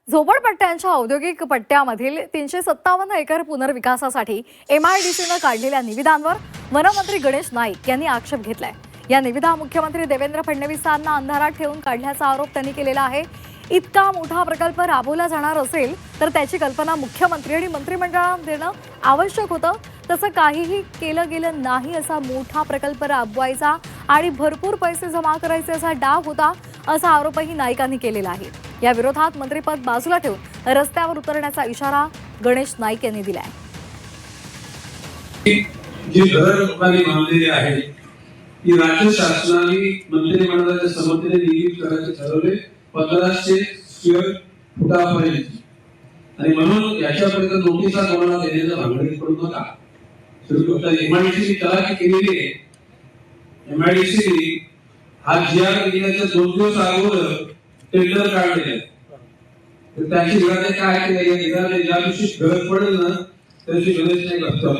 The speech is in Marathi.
झोपडपट्ट्यांच्या औद्योगिक पट्ट्यामधील 357 एकर पुनर्विकासासाठी MIDCनं काढलेल्या निविदांवर वनमंत्री गणेश नाईक यांनी आक्षेप घेतलाय। या निविदा मुख्यमंत्री देवेंद्र फडणवीसांना अंधारात ठेवून काढल्याचा आरोप त्यांनी केलेला आहे। इतका मोठा प्रकल्प राबवला जाणार असेल तर त्याची कल्पना मुख्यमंत्री आणि मंत्रिमंडळाला देणं आवश्यक होतं। तसं काहीही केलं गेलं नाही। असा मोठा प्रकल्प राबवायचा आणि भरपूर पैसे जमा करायचे असा डाव होता, असा आरोपही नाईकांनी केलेला आहे। या विरोधात मंत्रिपद बाजूला ठेवून रस्त्यावर उतरण्याचा इशारा गणेश नाईक यांनी दिलाय। जी घरमालकी मानलेली आहे की राज्य शासनाने मंत्रिमंडळाच्या संमतीने नियुक्त करायचे ठरवले 1500 स्क्वेअर फुटापर्यंत, आणि म्हणून याच्यापर्यंत नोटिसा कोणाला देण्याचा भानगडीत पडू नका। MIDC तलाठी केलेली आहे। MIDC हा GR दिल्याच्या 2 दिवस अगोदर टेंडर काढलेले आहे। तर त्याची इरादे काय केले, या इरादे ज्या दिवशी गरज पडेल ना त्या दिवशी गणेश नाईक असतो।